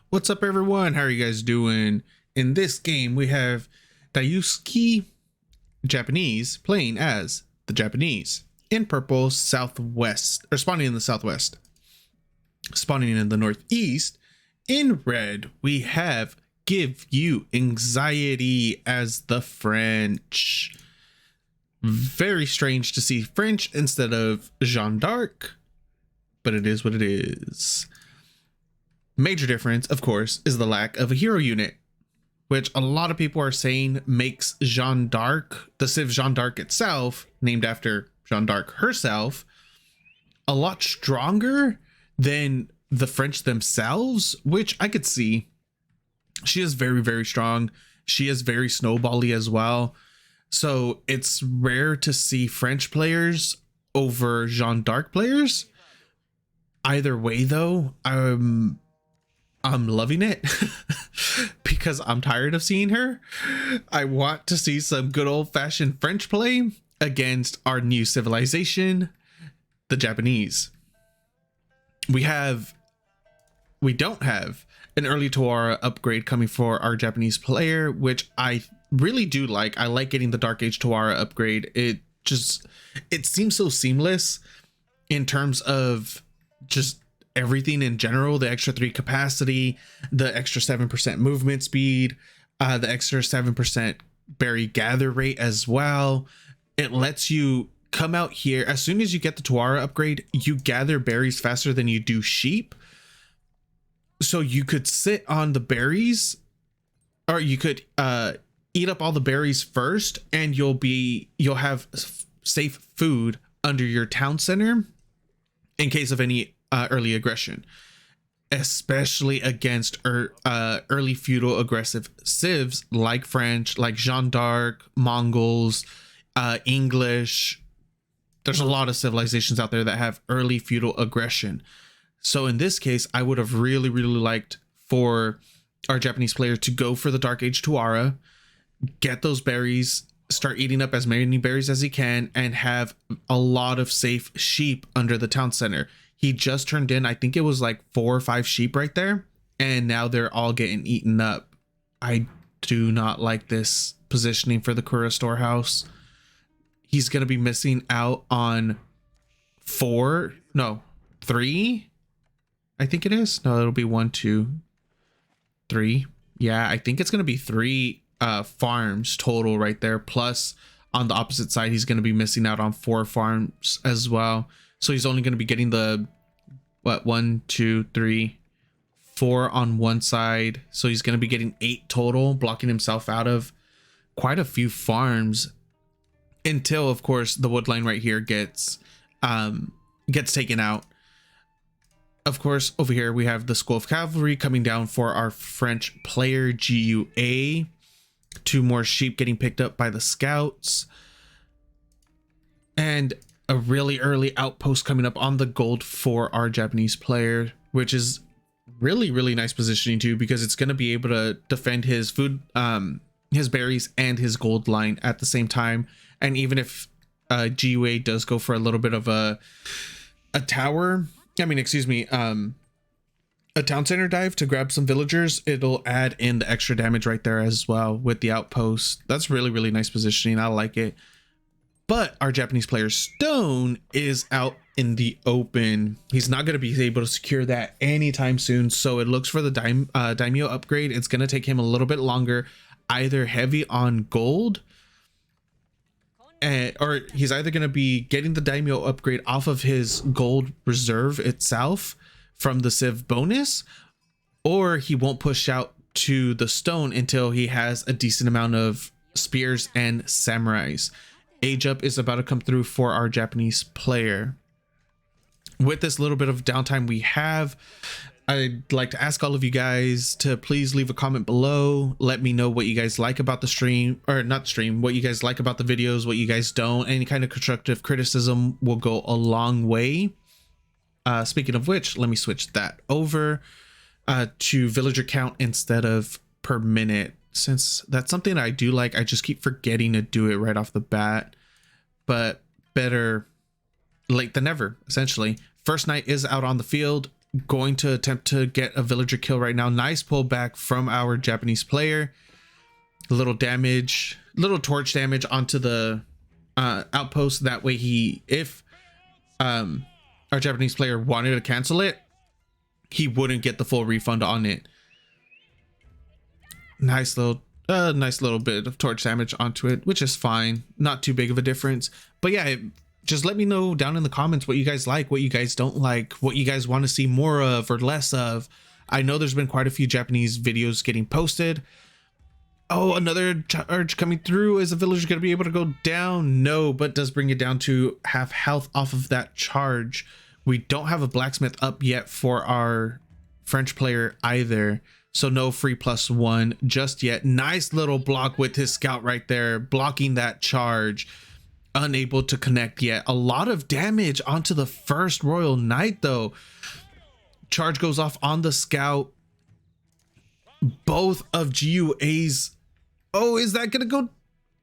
What's up, everyone? How are you guys doing? In this game, we have Dyukusi, Japanese, playing as the Japanese. In purple, southwest, or spawning in the southwest. Spawning in the northeast. In red, we have Give You Anxiety as the French. Very strange to see French instead of Jeanne d'Arc, but it is what it is. Major difference, of course, is the lack of a hero unit, which a lot of people are saying makes Jeanne d'Arc, the Civ Jeanne d'Arc itself, named after Jeanne d'Arc herself, a lot stronger than the French themselves, which I could see. She is very, very strong. She is very snowbally as well. So it's rare to see French players over Jeanne d'Arc players. Either way, though, I'm loving it because I'm tired of seeing her. I want to see some good old-fashioned French play against our new civilization, the Japanese. We don't have an early Tawara upgrade coming for our Japanese player, which I really do like. I like getting the Dark Age Tawara upgrade. It seems so seamless in terms of just everything in general. The extra 3 capacity, the extra 7% movement speed, the extra 7% berry gather rate as well. It lets you come out here as soon as you get the Tawara upgrade, you gather berries faster than you do sheep. So you could sit on the berries, or you could eat up all the berries first, and you'll have safe food under your town center in case of any early aggression, especially against early feudal aggressive civs like French, like Jeanne d'Arc, Mongols, English. There's a lot of civilizations out there that have early feudal aggression. So in this case, I would have really, really liked for our Japanese player to go for the Dark Age Tawara, get those berries, start eating up as many berries as he can, and have a lot of safe sheep under the town center. He just turned in, I think it was like 4 or 5 sheep right there, and now they're all getting eaten up. I do not like this positioning for the Kura storehouse. He's going to be missing out on 3. I think it is. No, it'll be 1, 2, 3. Yeah, I think it's going to be 3 farms total right there. Plus on the opposite side, he's going to be missing out on 4 farms as well. So he's only going to be getting the 1, 2, 3, 4 on one side. So he's going to be getting 8 total, blocking himself out of quite a few farms until, of course, the wood line right here gets taken out. Of course, over here we have the School of Cavalry coming down for our French player GUA. 2 more sheep getting picked up by the scouts. And a really early outpost coming up on the gold for our Japanese player, which is really, really nice positioning too, because it's going to be able to defend his food, his berries and his gold line at the same time. And even if GUA does go for a little bit of a tower, a town center dive to grab some villagers, it'll add in the extra damage right there as well with the outpost. That's really, really nice positioning. I like it. But our Japanese player Stone is out in the open. He's not going to be able to secure that anytime soon. So it looks for the daimyo upgrade. It's going to take him a little bit longer, either heavy on gold, or he's either going to be getting the daimyo upgrade off of his gold reserve itself from the Civ bonus, or he won't push out to the stone until he has a decent amount of spears and samurais. Age up is about to come through for our Japanese player. With this little bit of downtime we have, I'd like to ask all of you guys to please leave a comment below. Let me know what you guys like about the stream, or not stream, what you guys like about the videos, what you guys don't. Any kind of constructive criticism will go a long way. Speaking of which, let me switch that over to villager count instead of per minute, since that's something I do like. I just keep forgetting to do it right off the bat, but better late than never, essentially. First night is out on the field. going to attempt to get a villager kill right now. Nice pullback from our Japanese player. A little damage, little torch damage onto the outpost. That way if our Japanese player wanted to cancel it, he wouldn't get the full refund on it. Nice little bit of torch damage onto it, which is fine. Not too big of a difference. But yeah, just let me know down in the comments what you guys like, what you guys don't like, what you guys want to see more of or less of. I know there's been quite a few Japanese videos getting posted. Oh, another charge coming through. Is the villager going to be able to go down? No, but does bring it down to half health off of that charge. We don't have a blacksmith up yet for our French player either. So no free +1 just yet. Nice little block with his scout right there, blocking that charge. Unable to connect yet. A lot of damage onto the first Royal Knight though. Charge goes off on the scout. Both of GUA's. Oh, is that gonna go?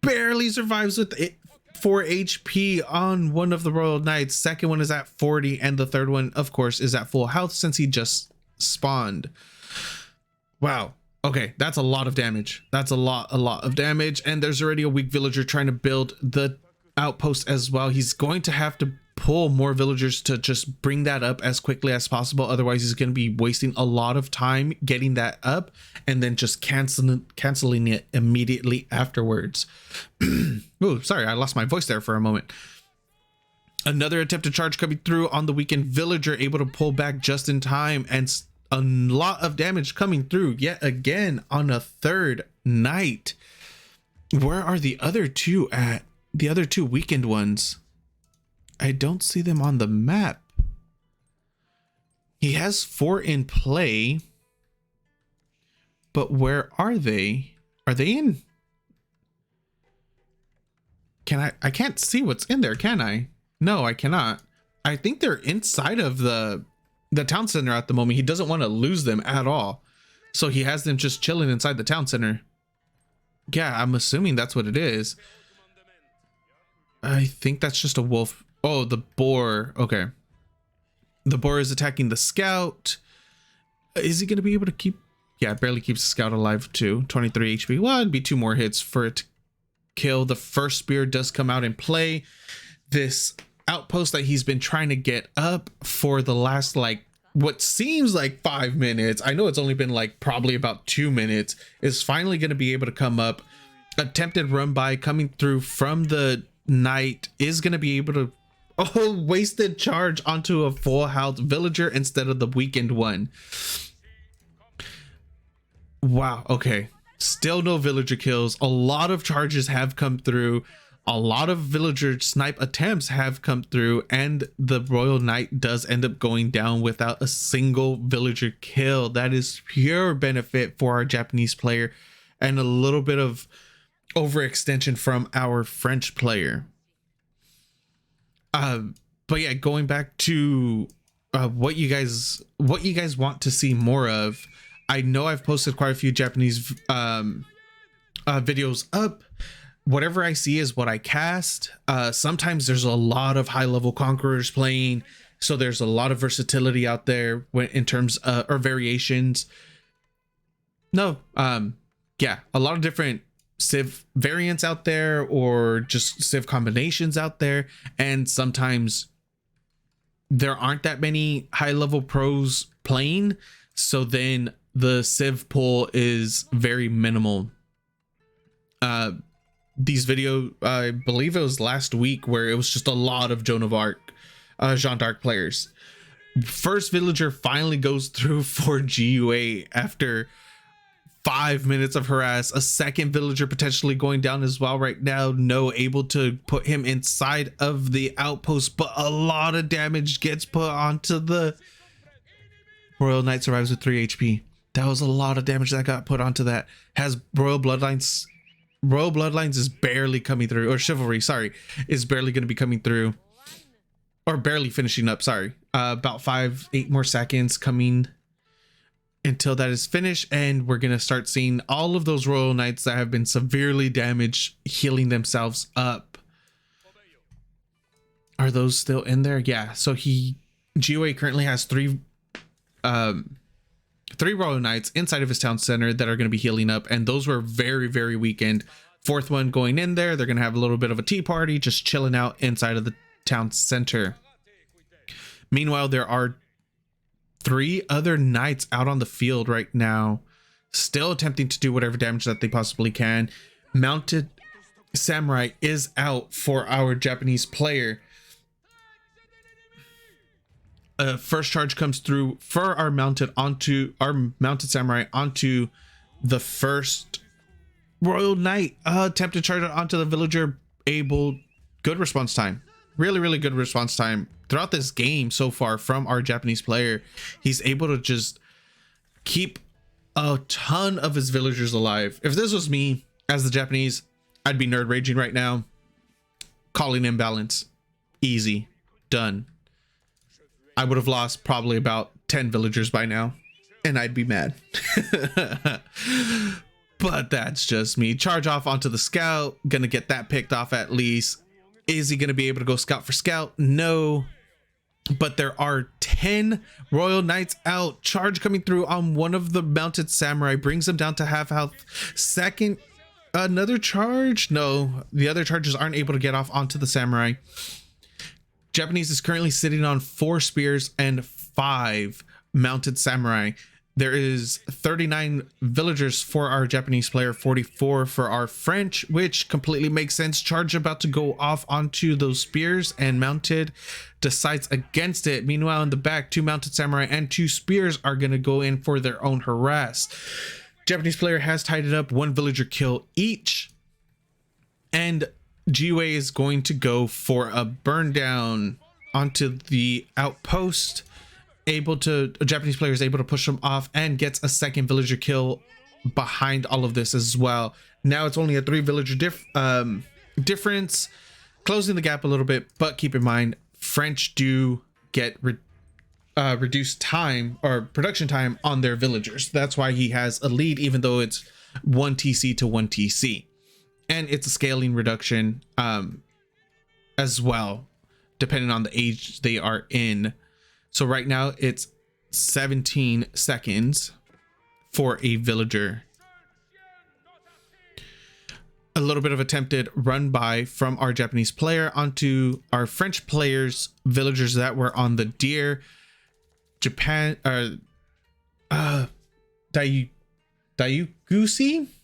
Barely survives with it. 4 HP on one of the Royal Knights. Second one is at 40, and the third one, of course, is at full health since he just spawned. Wow. Okay, that's a lot of damage. That's a lot of damage, and there's already a weak villager trying to build the outpost as well. He's going to have to pull more villagers to just bring that up as quickly as possible. Otherwise, he's going to be wasting a lot of time getting that up and then just canceling it immediately afterwards. Oh, sorry, I lost my voice there for a moment. Another attempted charge coming through on the weakened villager, able to pull back just in time, and a lot of damage coming through yet again on a third knight. Where are the other two at? The other two weakened ones. I don't see them on the map. He has 4 in play, but where are they? Are they in? I can't see what's in there, can I? No, I cannot. I think they're inside of the town center at the moment. He doesn't want to lose them at all. So he has them just chilling inside the town center. Yeah, I'm assuming that's what it is. I think that's just a wolf. Oh, the boar. Okay. The boar is attacking the scout. Is he going to be able to keep? Yeah, barely keeps the scout alive too. 23 HP. Well, it'd be 2 more hits for it to kill. The first spear does come out and play. This outpost that he's been trying to get up for the last, like, what seems like 5 minutes. I know it's only been like probably about 2 minutes. Is finally going to be able to come up. Attempted run by coming through from the knight is going to be able to. Oh, wasted charge onto a full health villager instead of the weakened one. Wow. Okay. Still no villager kills. A lot of charges have come through. A lot of villager snipe attempts have come through, and the Royal Knight does end up going down without a single villager kill. That is pure benefit for our Japanese player and a little bit of overextension from our French player. But yeah, going back to what you guys want to see more of. I know I've posted quite a few Japanese videos up. Whatever I see is what I cast. Sometimes there's a lot of high level conquerors playing, so there's a lot of versatility out there in terms of, or variations. Yeah, a lot of different Civ variants out there, or just Civ combinations out there, and sometimes there aren't that many high level pros playing, so then the Civ pool is very minimal. These video, I believe it was last week, where it was just a lot of Jeanne d'Arc players. First villager finally goes through for GUA after 5 minutes of harass. A second villager potentially going down as well right now. No, able to put him inside of the outpost, but a lot of damage gets put onto the Royal Knight. Survives with 3 HP. That was a lot of damage that got put onto that. Has Royal Bloodlines is barely coming through, or Chivalry, sorry, is barely going to be coming through, or barely finishing up, sorry. About 8 more seconds coming until that is finished, and we're going to start seeing all of those Royal Knights that have been severely damaged healing themselves up. Are those still in there? Yeah, so GUA currently has 3 three Royal Knights inside of his town center that are going to be healing up, and those were very, very weakened. Fourth one going in there, they're going to have a little bit of a tea party, just chilling out inside of the town center. Meanwhile, there are 3 other knights out on the field right now, still attempting to do whatever damage that they possibly can. Mounted samurai is out for our Japanese player. First charge comes through for our mounted samurai onto the first Royal Knight. Attempt to charge onto the villager. Good response time. Really good response time throughout this game so far from our Japanese player. He's able to just keep a ton of his villagers alive. If this was me as the Japanese, I'd be nerd raging right now, calling imbalance. Easy. Done. I would have lost probably about 10 villagers by now, and I'd be mad. But that's just me. Charge off onto the scout. Gonna get that picked off at least. Is he gonna be able to go scout for scout? No. But there are 10 Royal Knights out. Charge coming through on one of the mounted samurai. Brings him down to half health. Second, another charge? No, the other charges aren't able to get off onto the samurai. Japanese is currently sitting on 4 spears and 5 mounted samurai. There is 39 villagers for our Japanese player, 44 for our French, which completely makes sense. Charge about to go off onto those spears, and mounted decides against it. Meanwhile, in the back, 2 mounted samurai and 2 spears are going to go in for their own harass. Japanese player has tied it up, 1 villager kill each, and GUA is going to go for a burn down onto the outpost. A Japanese player is able to push him off and gets a second villager kill behind all of this as well. Now it's only a 3 villager difference, closing the gap a little bit, but keep in mind French do get reduced time or production time on their villagers. That's why he has a lead, even though it's 1 TC to 1 TC, and it's a scaling reduction as well, depending on the age they are in. So right now it's 17 seconds for a villager. A little bit of attempted run by from our Japanese player onto our French players, villagers that were on the deer. Dyukusi?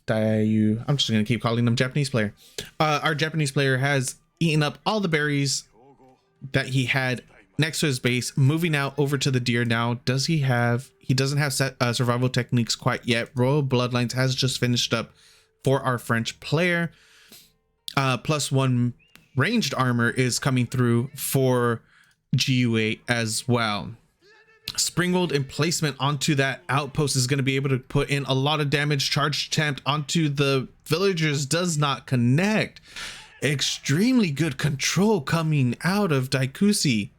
I'm just gonna keep calling them Japanese player. Our Japanese player has eaten up all the berries that he had next to his base, moving out over to the deer now. He doesn't have set survival techniques quite yet. Royal Bloodlines has just finished up for our French player. +1 ranged armor is coming through for GUA as well. Springgold emplacement onto that outpost is going to be able to put in a lot of damage. Charge attempt onto the villagers does not connect. Extremely good control coming out of Dyukusi.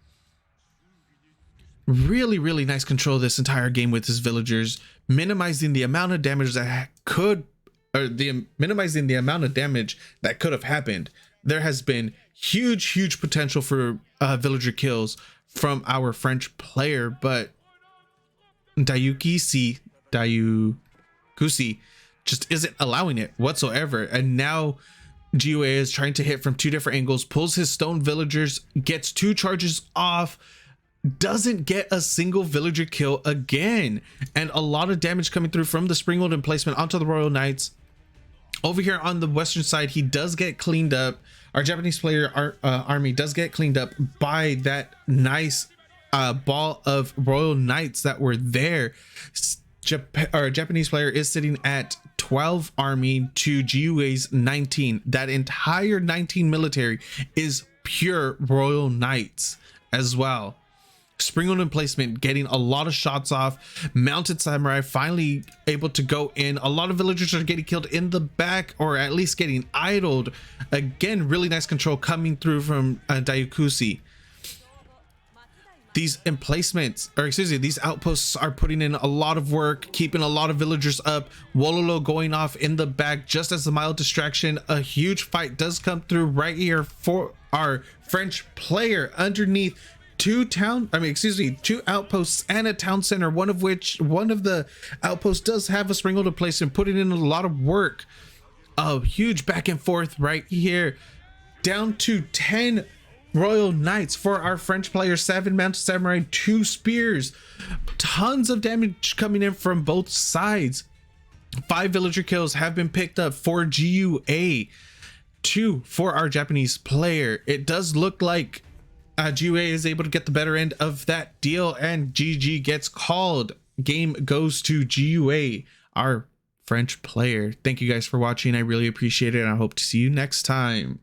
Really nice control this entire game with his villagers, minimizing the amount of damage that minimizing the amount of damage that could have happened. There has been huge potential for villager kills from our French player, but Dyukusi just isn't allowing it whatsoever. And now GUA is trying to hit from 2 different angles, pulls his stone villagers, gets 2 charges off, doesn't get a single villager kill again, and a lot of damage coming through from the Springgold emplacement onto the Royal Knights. Over here on the western side, he does get cleaned up. Our Japanese player army does get cleaned up by that nice ball of Royal Knights that were there. Our Japanese player is sitting at 12 army to GUA's 19. That entire 19 military is pure Royal Knights as well. Springgold emplacement getting a lot of shots off. Mounted samurai finally able to go in. A lot of villagers are getting killed in the back, or at least getting idled. Again, really nice control coming through from Dyukusi. These emplacements, or excuse me, these outposts are putting in a lot of work, keeping a lot of villagers up. Wololo going off in the back just as a mild distraction. A huge fight does come through right here for our French player underneath. two outposts and a town center, one of the outposts does have a spring to place and put it in a lot of work. A huge back and forth right here, down to 10 royal knights for our French player, 7 mounted samurai, 2 spears, tons of damage coming in from both sides. 5 villager kills have been picked up for GUA, 2 for our Japanese player. It does look like GUA is able to get the better end of that deal, and GG gets called. Game goes to GUA, our French player. Thank you guys for watching. I really appreciate it, and I hope to see you next time.